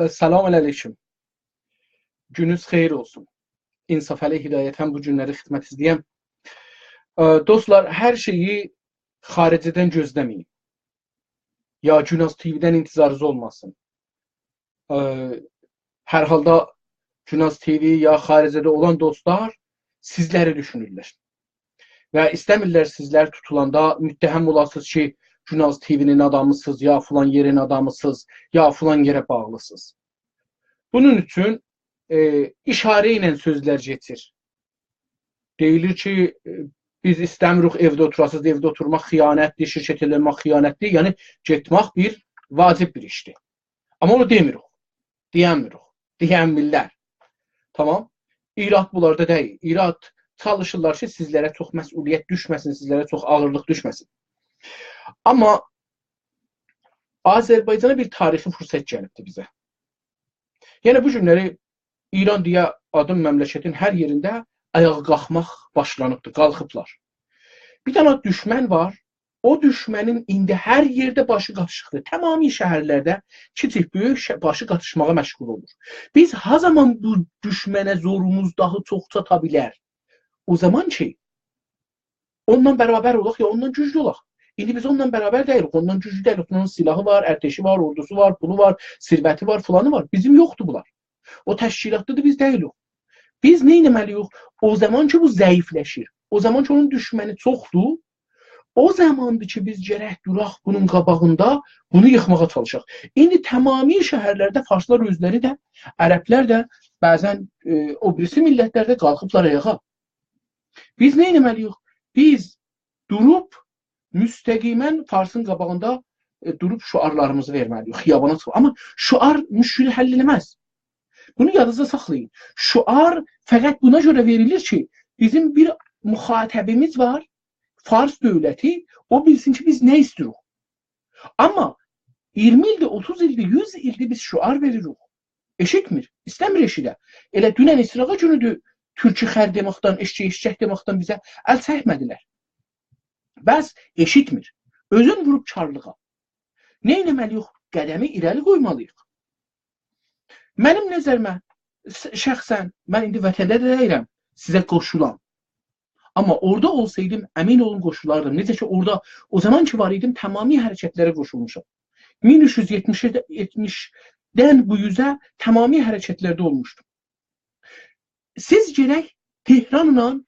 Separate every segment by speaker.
Speaker 1: Salam aleyküm. Gününüz xeyir olsun. İnsaf ələ hidayətən bu günləri xidmət izləyəm. Dostlar, hər şeyi xaricdən gözləməyin. Ya Günaz TV-dən intizarınız olmasın. Hər halda Günaz TV ya xaricdə olan dostlar sizləri düşünürlər. Və istəmirlər sizlər tutulanda müttəhəm olasınız ki, Günaz TV-nin adamısınız, ya filan yerin adamısınız, ya filan yerə bağlısınız. Bunun üçün işarə ilə sözlər getir. Deyilir ki, biz istəmirik evdə oturasınız, evdə oturmaq xiyanətdir, şirkət eləmək xiyanətdir. Yəni, getmək bir vacib bir işdir. Amma onu demirik, deyəmirik, deyəmirlər. Tamam? İrad bunlarda deyil. İrad çalışırlar ki, sizlərə çox məsuliyyət düşməsin, sizlərə çox ağırlıq düşməsin. Amma Azərbaycana bir tarixi fürsət gəlibdir bizə. Yəni, bu günləri İran deyə adım məmləkətin hər yerində ayağa qalxmaq başlanıbdır, qalxıblar. Bir dənə düşmən var, o düşmənin indi hər yerdə başı qatışıqdır. Tamami şəhərlərdə kiçik, böyük başı qatışmağa məşğul olur. Biz ha zaman bu düşmənə zorumuz daha çox çata bilər? O zaman ki, ondan bərabər olaq ya ondan güclü olaq. İndi biz ondan bərabər deyilik, ondan güclü deyilik. Onun silahı var, ərteşi var, ordusu var, pulu var, sirvəti var, filanı var. Bizim yoxdur bunlar. O təşkilatlıdır, biz deyilik. Biz nə etməliyik? O zaman ki, bu zəifləşir. O zaman ki, onun düşməni çoxdur. O zamandır ki, biz gərək duraq bunun qabağında, bunu yıxmağa çalışaq. İndi tamami şəhərlərdə farslar özləri də, ərəblər də, bəzən o birisi millətlər də qalxıblar ayağa. Biz nə etməliyik? Biz durub, müstəqimən Farsın qabağında durub şüarlarımızı verməliyik, xiyabana çıxıb. Amma şüar müşkülü həll eləməz. Bunu yadınızda saxlayın. Şüar fəqət buna görə verilir ki, bizim bir müxatəbimiz var, Fars dövləti, o bilsin ki, biz nə istiyoruz. Amma 20 ildir, 30 ildir, 100 ildir biz şüar veririk. Eşitmir, istəmir eşidə. Elə dünən İsrağa günüdür, türkü xər deməkdən, eşçək deməkdən bizə əl çəkmədilər. Bəs eşitmir. Özün vurub karlığa. Nə etməliyik? Qədəmi irəli qoymalıyıq. Mənim nəzərimə, şəxsən, mən indi vətəndə də deyirəm, sizə qoşulam. Amma orada olsaydım, əmin olun qoşulardım. Necə ki, orada o zaman ki var idim, tamami hərəkətlərə qoşulmuşam. 1370-dən bu yüzə tamami hərəkətlərdə olmuşdum. Siz gərək Tehranla,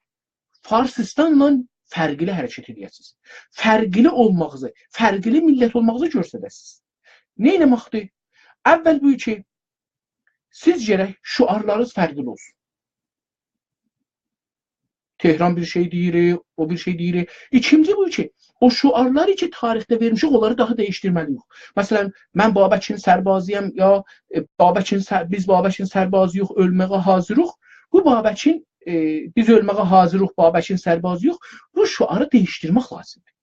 Speaker 1: Farsıstanla fərqli hərəkət edəsiniz. Fərqli olmağınızı, fərqli millət olmağınızı göstərəsiniz. Nə etməkdir? Əvvəl bu ki, siz gərək şüarlarınız fərqli olsun. Tehran bir şey deyir, o bir şey deyir. İkinci bu ki, o şüarları ki tarixdə vermişik, onları daha dəyişdirməliyik. Məsələn, mən Babəkin sərbazıyam, ya biz Babəkin sərbazıyıq, ölməyə hazırıq. Bu Babəkin, biz ölməyə hazırıq, Babəkin sərbazıyıq. Bu şüarı dəyişdirmək lazımdır.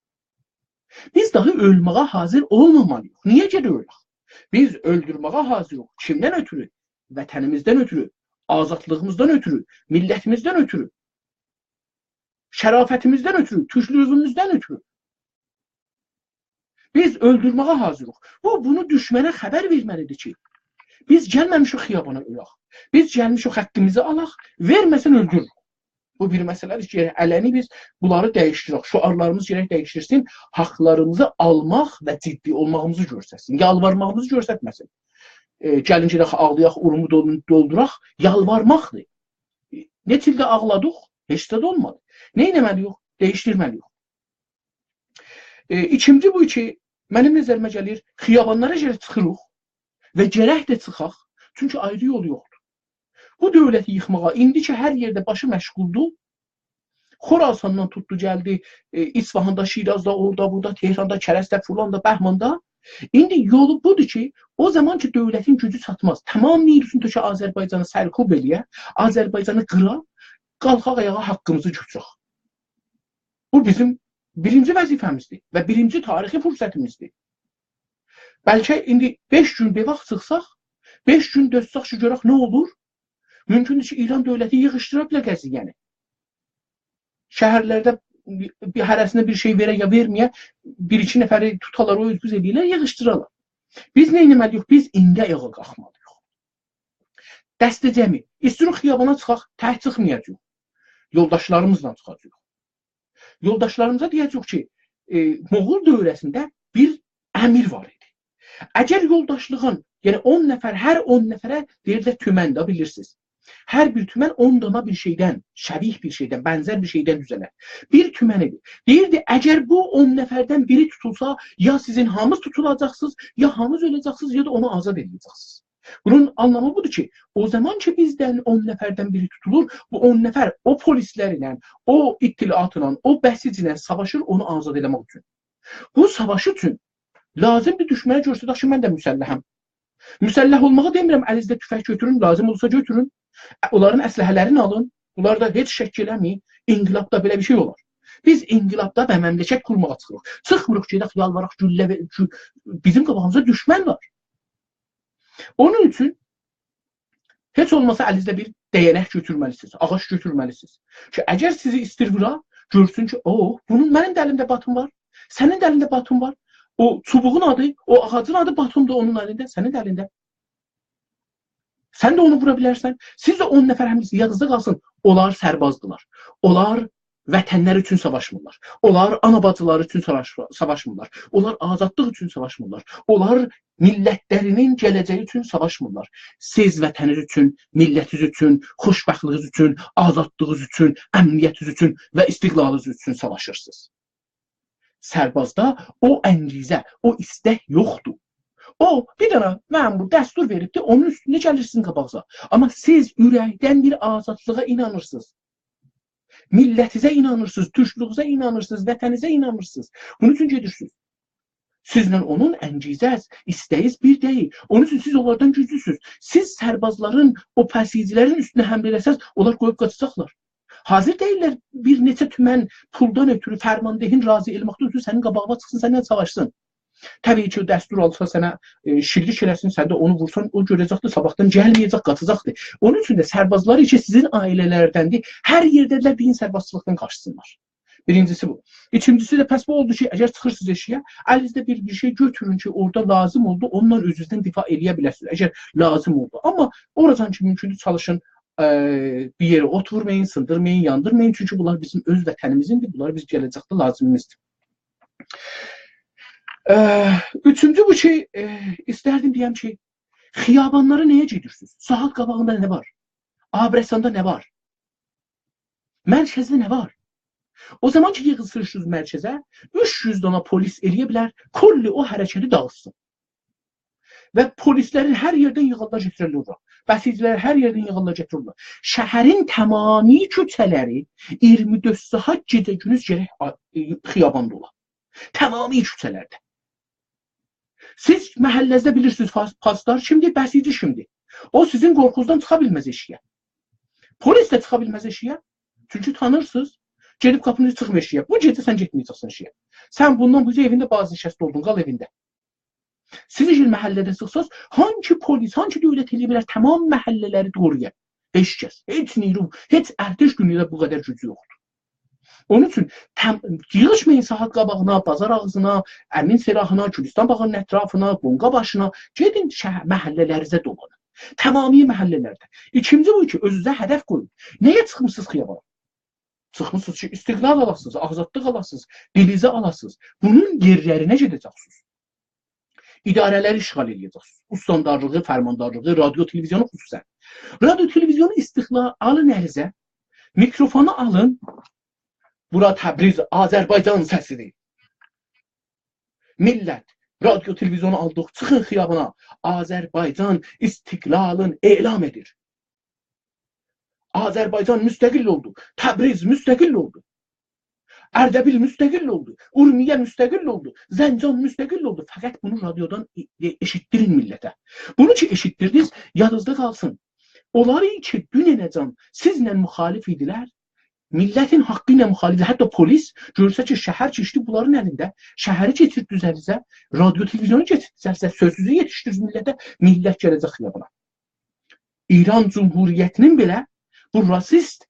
Speaker 1: Biz daha ölməyə hazır olmamalıyıq. Niyə gedirik? Biz öldürməyə hazırıq. Kimdən ötürü? Vətənimizdən ötürü, azadlığımızdan ötürü, millətimizdən ötürü, şərafətimizdən ötürü, türklüyümüzdən ötürü. Biz öldürməyə hazırıq. Bunu düşmənə xəbər verməlidir ki, biz gəlməmişik xiyabana ölək. Biz gəlmişik haqqımızı alaq, verməsən öldürürük. Bu bir məsələdir ki, ələni biz bunları dəyişdirək. Şüarlarımız gərək dəyişdirsin, haqlarımızı almaq və ciddi olmağımızı göstərsin. Yalvarmağımızı göstərməsin. Gəlin ki, ağlayaq, urumu dolduraq, yalvarmaqdır. Neçə ildə ağladıq, heç də olmadı. Nə etməliyik? Dəyişdirməliyik. İkinci bu ki, mənim nəzərimə gəlir, xiyabanlara gərək çıxırıq və gərək də çıxaq, çünki ayrı yol yoxdur. Bu dövləti yıxmağa, indi ki, hər yerdə başı məşğuldur, Xorasandan tutdu, gəldi, İsfahanda, Şirazda, orada, burada, Tehranda, Kərəsdə, Fulanda, Bəhmanda. İndi yolu budur ki, o zaman ki, dövlətin gücü çatmaz. Tamam neyirsin ki, Azərbaycanı sərkub eləyə, Azərbaycanı qıra, qalxaq ayağa haqqımızı götürək. Bu bizim birinci vəzifəmizdir və birinci tarixi fürsətimizdir. Bəlkə indi 5 gün bir vaxt çıxsaq, 5 gün dözsək ki, görək nə olur? Mümkündür ki, İran dövləti yığışdıra bilər qəziyyəni. Şəhərlərdə hərəsinə bir şey verə ya verməyə, bir-iki nəfəri tutalar, o özgüz edirlər, yığışdırarlar. Biz nə etməliyik? Biz indi ayağa qalxmalıyıq. dəstəcəmi, istirik xiyabana çıxaq, tək çıxmayacaq. Yoldaşlarımızla çıxacaq. Yoldaşlarımıza deyəcək ki, Moğol dövrəsində bir əmir var idi. Əgər yoldaşlığın, yəni 10 nəfər, hər 10 nəfərə deyirlər tümən də bilirsiniz. Hər bir tümən 10 dana bir şeydən, şəbih bir şeydən, bənzər bir şeydən düzələr. Bir tümənidir. Deyirdi, əgər bu 10 nəfərdən biri tutulsa, ya sizin hamınız tutulacaqsınız, ya hamınız öləcəksiniz, ya da onu azad edəcəksiniz. Bunun anlamı budur ki, o zaman ki bizdən 10 nəfərdən biri tutulur, bu 10 nəfər o polislərlə, o ittilaatla, o bəsiclə savaşır onu azad eləmək üçün. Bu savaş üçün lazımdır düşmənə göstərək ki, mən də müsəlləhəm. Müsəlləh olmağı demirəm, əlinizdə tüfək götürün, lazım olsa götürün. Onların əsləhələrini alın. Bunlarda heç şəkk eləməyin. İnqilabda belə bir şey olar. Biz inqilabda və məmləkət qurmağa çıxırıq. Çıxmırıq ki, yalvaraq, güllə və bizim qabağımıza düşmən var. Onun üçün heç olmasa əlinizdə bir dəyənək götürməlisiniz, ağac götürməlisiniz. Ki, əgər sizi istirvira, görsün ki, bunun mənim də əlimdə batım var, sənin də əlində batım var. O çubuğun adı, o ağacın adı batumdur onun əlində, sənin də əlində. Sən də onu vura bilərsən. Siz də 10 nəfər həmisi yadınızda qalsın. Onlar sərbazdılar. Onlar vətənlər üçün savaşmırlar. Onlar ana-bacıları üçün savaşmırlar. Onlar azadlıq üçün savaşmırlar. Onlar millətlərinin gələcəyi üçün savaşmırlar. Siz vətəniniz üçün, millətiniz üçün, xoşbəxtliyiniz üçün, azadlığınız üçün, əmniyyətiniz üçün və istiqlalınız üçün savaşırsınız. Sərbazda o əngizə, o istək yoxdur. O, bir dənə məmur dəstur veribdir, onun üstündə gəlirsiniz qabağıza. Amma siz ürəkdən bir azadlığa inanırsınız. Millətinizə inanırsınız, türklüğünüzə inanırsınız, vətəninizə inanırsınız. Bunun üçün gedirsiniz. Sizlə onun əngizəz, istəyiz bir deyil. Onun üçün siz onlardan güclüsünüz. Siz sərbazların, o pəsicilərin üstünə həmlə eləsəz, onlar qoyub qaçacaqlar. Hazır deyirlər bir neçə tümən puldan ötürü fərmandehin razı elməkdən ötürü sənin qabağına çıxsın, səndən savaşsın. Təbii ki, dəstur alsa sənə şirlik eləsin, sən də onu vursan, o görəcəkdir, sabahdan gəlməyəcək, qaçacaqdır. Onun üçün də sərbazlar için sizin ailələrdəndir. Hər yerdədirlər deyin sərbazçılıqdan qaçsınlar. Birincisi bu. İkincisi də pəs bu oldu ki, əgər çıxırsınız eşiyə, əlinizdə bir şey götürün ki, orada lazım oldu, ondan özünüzdən difa eləyə biləsiniz. Əgər lazım oldu. Amma oradan ki, mümkündür çalışın, bir yere ot vurmayın, sındırmayın, yandırmayın. Çünkü bunlar bizim öz vətənimizindir. Bunlar biz gələcəkdə lazımımızdır. Üçüncü bu ki, istərdim deyəm ki, xiyabanlara nəyə gedirsiniz? Saat qabağında nə var? Abrəsanda nə var? Mərkəzdə nə var? O zaman ki, yığılsınız mərkəzə, 300 dana polis eləyə bilər, kolli o hərəkəti dağıtsın. Və polislərin hər yerdən yığılına getirilirlər. Bəsicilər hər yerdən yığılına getirilirlər. Şəhərin tamami küçələri 24 saat gecə-gündüz xiyabanda olar. Tamami küçələrdə. Siz məhəllənizdə bilirsiniz, paslar kimdir, bəsici kimdir. O sizin qorxunuzdan çıxa bilməz eşiyə. Polis də çıxa bilməz eşiyə. Çünki tanırsınız. Gedib qapınızı çıxma eşiyə. Bu gecə sən getməyəcəksən eşiyə. Sən bundan bu evində bazı şəxs oldun, qal evində. Siz il məhəllədə çıxsaz, hangi polis, hangi dövlət eləyə bilər tamam məhəllələri qoruya? Heç kəs, heç niru, heç ərtəş günündə bu qədər gücü yoxdur. Onun üçün yığışmayın saat qabağına, bazar ağzına, Əmin Serahına, Gülüstan bağının ətrafına, Qonqa başına, gedin məhəllələrinizə dolanın. Tamami məhəllələrdə. İkinci bu ki, özünüzə hədəf qoyun. Nəyə çıxmışsınız xiyabana? Çıxmışsınız ki, istiqlal alasınız, azadlıq alasınız, dilinizi alasınız. Bunun yerlərinə gedəcəksiniz. İdarələri işğal edəcəksiniz. Ustandarlığı, fərmandarlığı, radio, televizyonu xüsusən. Radio, televizyonu istiqlal alın əlinizə, mikrofonu alın. Bura Təbriz, Azərbaycan səsidir. Millət, radio, televizyonu aldıq, çıxın xiyabına. Azərbaycan istiqlalın elam edir. Azərbaycan müstəqil oldu. Təbriz müstəqil oldu. Ərdəbil müstəqil oldu. Urmiyə müstəqil oldu. Zəncan müstəqil oldu. Fəqət bunu radiodan eşitdirin millətə. Bunu ki eşitdirdiniz, yadınızda qalsın. Onları ki dünənəcən sizlə müxalif idilər, millətin haqqı ilə müxalif, hətta polis görsə ki, şəhər keçdi bunların əlində, şəhəri keçir düzəlizə, radio, televizyonu keçir düzəlizə, sözsüzü yetişdirir millətə, millət gələcək xiyabına. İran Cumhuriyyətinin belə bu rasist,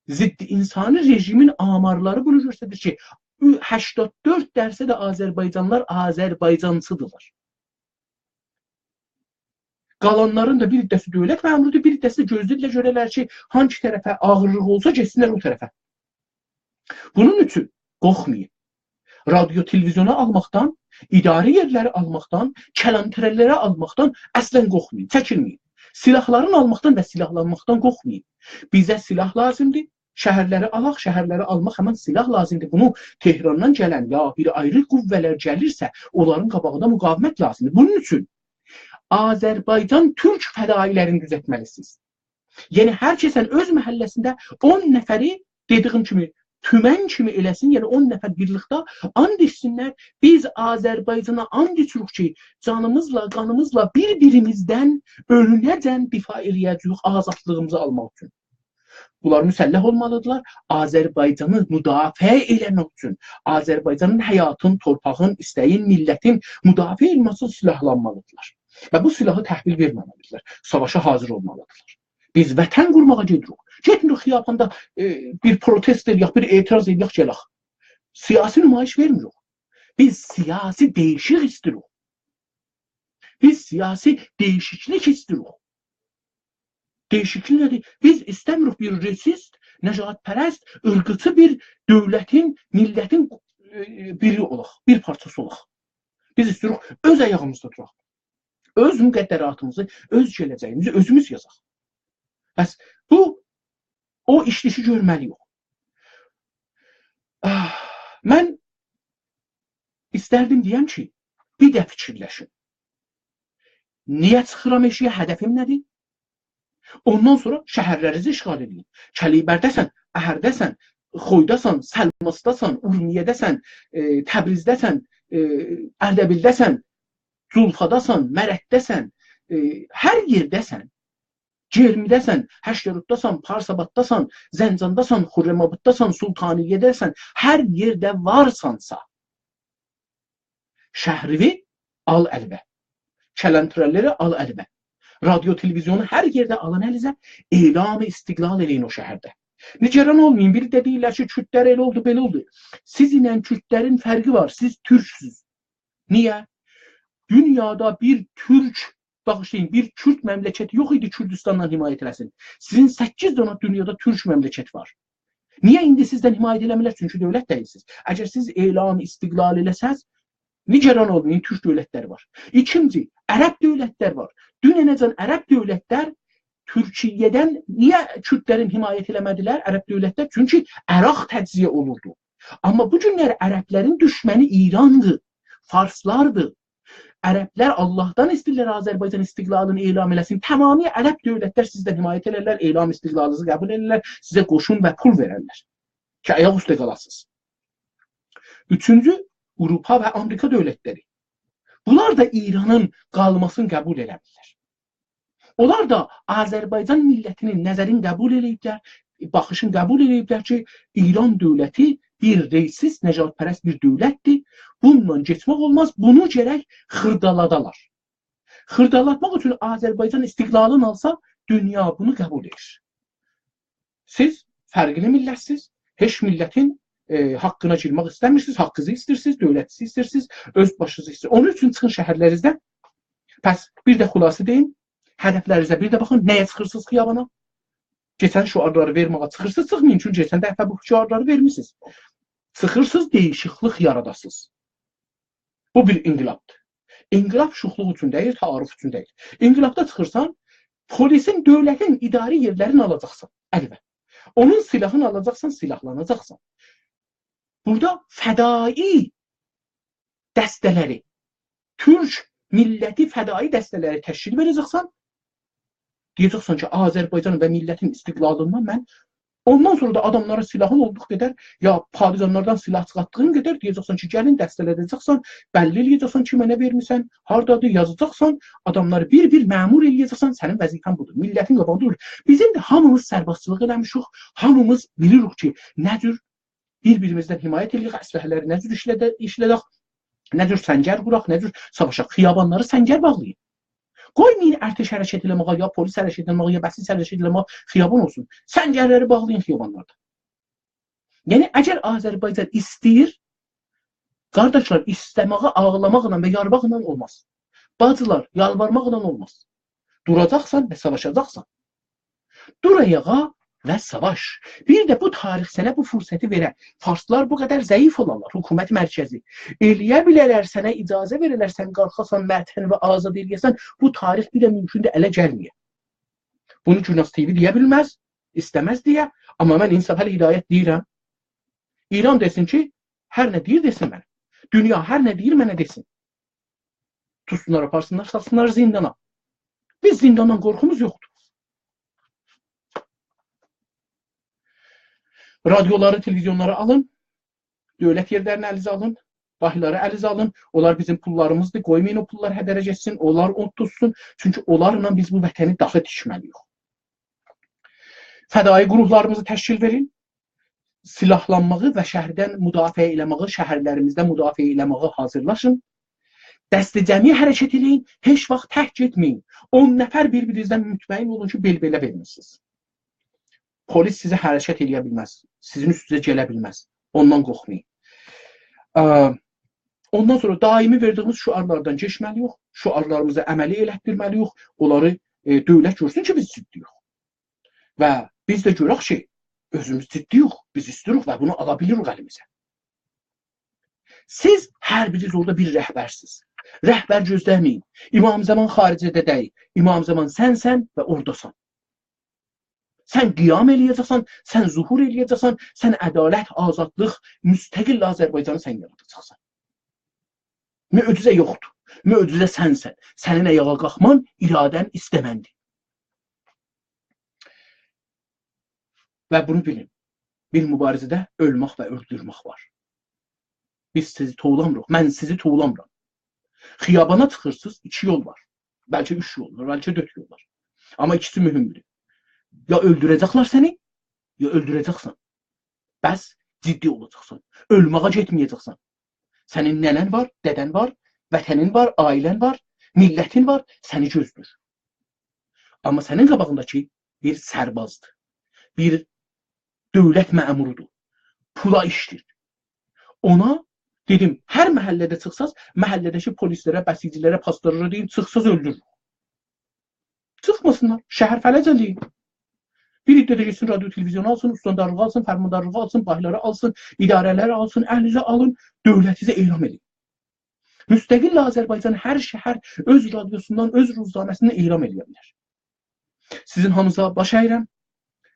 Speaker 1: ziddi insani rejimin amarları bunu göstərir ki, 84% də Azərbaycanlılar Azərbaycancıdırlar. Qalanların da bir hissəsi dövlət məmurudur, bir hissəsi gözlüklə görərlər ki, hangi tərəfə ağırlıq olsa getsinlər o tərəfə. Bunun üçün qorxmayın. Radyo, televizyona almaqdan, idarə yerləri almaqdan, kələntərələrə almaqdan əslən qorxmayın, çəkinməyin. Silahların almaqdan və silahlanmaqdan qorxmayın. Bizə silah lazımdır, şəhərləri alaq, şəhərləri almaq həmən silah lazımdır. Bunu Tehrandan gələn ya bir ayrı qüvvələr gəlirsə, onların qabağında müqavimət lazımdır. Bunun üçün Azərbaycan türk fədailərini düzəltməlisiniz. Yəni hər kəsən öz məhəlləsində 10 nəfəri dediyim kimi tümən kimi eləsin, yəni 10 nəfər birlikdə and içsinlər. Biz Azərbaycana and içirik ki, canımızla, qanımızla bir-birimizdən ölünəcən difa eləyəcəyik azadlığımızı almaq üçün. Bunlar müsəlləh olmalıdırlar. Azərbaycanı müdafiə eləmək üçün, Azərbaycanın həyatın, torpağın, istəyin, millətin müdafiə edilməsi üçün silahlanmalıdırlar. Və bu silahı təhvil verməməlidirlər. Savaşa hazır olmalıdırlar. Biz vətən qurmağa gedirik. Getmirik xiyabanda bir protest eləyək, bir etiraz eləyək gələk. Siyasi nümayiş vermirik. Biz siyasi dəyişik istəyirik. Biz siyasi dəyişiklik istəyirik. Dəyişiklik nədir? Biz istəmirik bir resist, nəcatpərəst, ırqıçı bir dövlətin, millətin biri olaq, bir parçası olaq. Biz istəyirik öz ayağımızda duraq. Öz müqəddəratımızı, öz gələcəyimizi özümüz yazaq. Bəs bu, o işlişi görməliyik. Mən istərdim deyəm ki, bir də fikirləşin. Niyə çıxıram eşiyə, hədəfim nədir? Ondan sonra şəhərlərinizi işğal edin. Kəlibərdəsən, Əhərdəsən, Xoydasan, Səlmasdasan, Urmiyədəsən, Təbrizdəsən, Ərdəbildəsən, Zulfadasan, Mərəddəsən, hər yerdəsən, Cermidəsən, Həşyarutdasan, Parsabaddasan, Zəncandasan, Xürrəmabaddasan, Sultaniyyədəsən, hər yerdə varsansa, şəhrivi al əlbə, kələntürəlləri al əlbə, radyo, televizyonu hər yerdə alın əlinizə, elam-ı istiqlal eləyin o şəhərdə. Nigeran olmayın, biri də deyirlər ki, Kürtlər elə oldu, belə oldu. Siz ilə Kürtlərin fərqi var, siz türksüz. Niyə? Dünyada bir türk, bağışlayın, bir Kürt məmləkəti yox idi Kürdistandan himayət eləsin. Sizin 8 dana dünyada türk məmləkət var. Niyə indi sizdən himayət eləmirlər? Çünki dövlət deyilsiniz. Əgər siz elan istiqlal eləsəz, Nigeran olmayın, türk dövlətləri var. İkinci, ərəb dövlətlər var. Dünənəcən ərəb dövlətlər Türkiyədən niyə Kürtlərin himayət eləmədilər ərəb dövlətlər? Çünki Əraq təciziyə olurdu. Amma bu günlər ərəblərin düşməni İrandır, Farslardır. Ərəblər Allahdan istəyirlər Azərbaycan istiqlalını elam eləsin. Tamamilə ərəb dövlətlər sizdən himayət elərlər, elam istiqlalınızı qəbul edirlər, sizə qoşun və pul verərlər ki, ayaq üstə qalasınız. Üçüncü, Avropa və Amerika dövlətləri. Bunlar da İranın qalmasını qəbul eləmirlər. Onlar da Azərbaycan millətinin nəzərini qəbul eləyiblər, baxışını qəbul eləyiblər ki, İran dövləti bir reysist, nəcatpərəst bir dövlətdir. Bununla geçmək olmaz, bunu gərək xırdaladalar. Xırdalatmaq üçün Azərbaycan istiqlalını alsa, dünya bunu qəbul edir. Siz fərqli millətsiniz, heç millətin haqqına girmək istəmirsiniz, haqqınızı istəyirsiniz, dövlətinizi istəyirsiniz, öz başınızı istəyirsiniz. Onun üçün çıxın şəhərlərinizdən. Pəs bir də xülasə deyin, hədəflərinizə bir də baxın, nəyə çıxırsınız xiyabana? Keçən şüarları verməyə çıxırsınız, çıxmayın, çünki keçən dəfə bu şüarları vermişsiniz. Çıxırsınız, dəyişiklik yaradasınız. Bu bir inqilabdır. İnqilab şuxluq üçün deyil, taarruf üçün deyil. İnqilabda çıxırsan, polisin, dövlətin idarə yerlərini alacaqsan, əlbə. Onun silahını alacaqsan, silahlanacaqsan. Burada fədai dəstələri, türk milləti fədai dəstələri təşkil verəcəksən, deyəcəksən ki, Azərbaycan və millətin istiqlalından mən ondan sonra da adamlara silahın olduğu qədər, ya partizanlardan silah çıxartdığın qədər deyəcəksən ki, gəlin dəstələyəcəksən, bəlli eləyəcəksən ki, mənə vermirsən, hardadır, yazacaqsan, adamları bir-bir məmur eləyəcəksən, sənin vəzifən budur, millətin qabağında olur. Bizim də hamımız sərbəstçılıq eləmişik, hamımız bilirik ki, nə cür bir-birimizdən himayət edirik, əsləhələri nə cür işlədək, nə cür səngər quraq, nə cür savaşaq, xiyabanları səngər bağlayın. Qoymayın ərtəş hərəkət eləməyə, ya polis hərəkət eləməyə, ya bəsis hərəkət eləməyə xiyaban olsun. Səngərləri bağlayın xiyabanlarda. Yəni, əgər Azərbaycan istəyir, qardaşlar, istəməyə ağlamaqla və yarmaqla olmaz. Bacılar, yalvarmaqla olmaz. Duracaqsan və savaşacaqsan. Dur ayağa və savaş. Bir də bu tarix sənə bu fürsəti verər. Farslar bu qədər zəif olarlar, hökumət mərkəzi. Eləyə bilərlər, sənə icazə verirlər, sən qalxasan, mətəni və azad eləyəsən, bu tarix bir də mümkündür ələ gəlməyə. Bunu Günas TV deyə bilməz, istəməz deyə, amma mən insafəli hidayət deyirəm. İran desin ki, hər nə deyir desin mənə. Dünya hər nə deyir mənə desin. Tutsunlar, aparsınlar, satsınlar zindana. Biz zindandan qorxumuz yoxdur. Radyoları, televizyonları alın, dövlət yerlərini əlinizə alın, bahilləri əlinizə alın. Onlar bizim pullarımızdır, qoymayın o pullar hədərə getsin, onlar od tutsun. Çünki onlarla biz bu vətəni daha tikməliyik. Fədai qurumlarımızı təşkil verin, silahlanmağı və şəhərdən müdafiə eləməyi, şəhərlərimizdə müdafiə eləməyi hazırlaşın. Dəsti cəmi hərəkət eləyin, heç vaxt tək getməyin. 10 nəfər bir-birinizdən mütməyin olun ki, bel-belə vermirsiniz. Polis sizə hərəkət eləyə bilməz, sizin üstünüzə gələ bilməz. Ondan qorxmayın. Ondan sonra daimi verdiyimiz şüarlardan keçməliyik, şüarlarımızı əməli elətdirməliyik, onları dövlət görsün ki, biz ciddiyik. Və biz də görək ki, özümüz ciddiyik, biz istiyoruz və bunu ala bilirik əlimizə. Siz hər biriniz orada bir rəhbərsiniz. Rəhbər gözləməyin. İmam Zaman xaricədə deyil. İmam Zaman sənsən və oradasan. Sən qiyam eləyəcəksən, sən zuhur eləyəcəksən, sən ədalət, azadlıq, müstəqil Azərbaycanı sən yaradacaqsan. Möcüzə yoxdur. Möcüzə sənsən. Sənin ayağa qalxman iradən istəməndir. Və bunu bilin. Bir mübarizədə ölmək və öldürmək var. Biz sizi tuğlamırıq. Mən sizi tuğlamıram. Xiyabana çıxırsınız, 2 yol var. Bəlkə 3 yol var, bəlkə 4 yol var. Amma ikisi mühümdür. Ya öldürəcəklər səni, ya öldürəcəksən. Bəs ciddi olacaqsan. Ölməyə getməyəcəksən. Sənin nənən var, dədən var, vətənin var, ailən var, millətin var, səni gözlür. Amma sənin qabağındakı bir sərbazdır. Bir dövlət məmurudur. Pula işdir. Ona dedim, hər məhəllədə çıxsaz, məhəllədəki polislərə, bəsicilərə, pastorlara deyin, çıxsaz öldürür. Çıxmasınlar, şəhər fələc eləyin. Bir iddə geçsin, radyo, televizyon alsın, ustandarlığı alsın, fərmandarlığı alsın, bahləri alsın, idarələri alsın, əlinizə alın, dövlətinizə elan edin. Müstəqil Azərbaycan hər şəhər öz radyosundan, öz ruznaməsindən elan edə bilər. Sizin hamınıza baş əyirəm,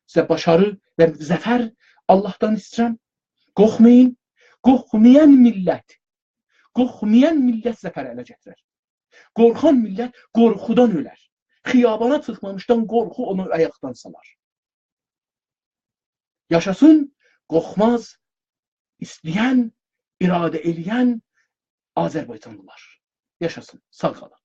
Speaker 1: sizə başarı və zəfər Allahdan istəyirəm. Qorxmayın, qorxmayan millət zəfər ələ gətirər. Qorxan millət qorxudan ölər. Xiyabana çıxmamışdan qorxu onu ayaqdan salar. Yaşasın, qorxmaz, istəyən, iradə eləyən Azərbaycanlılar. Yaşasın, sağ qalın.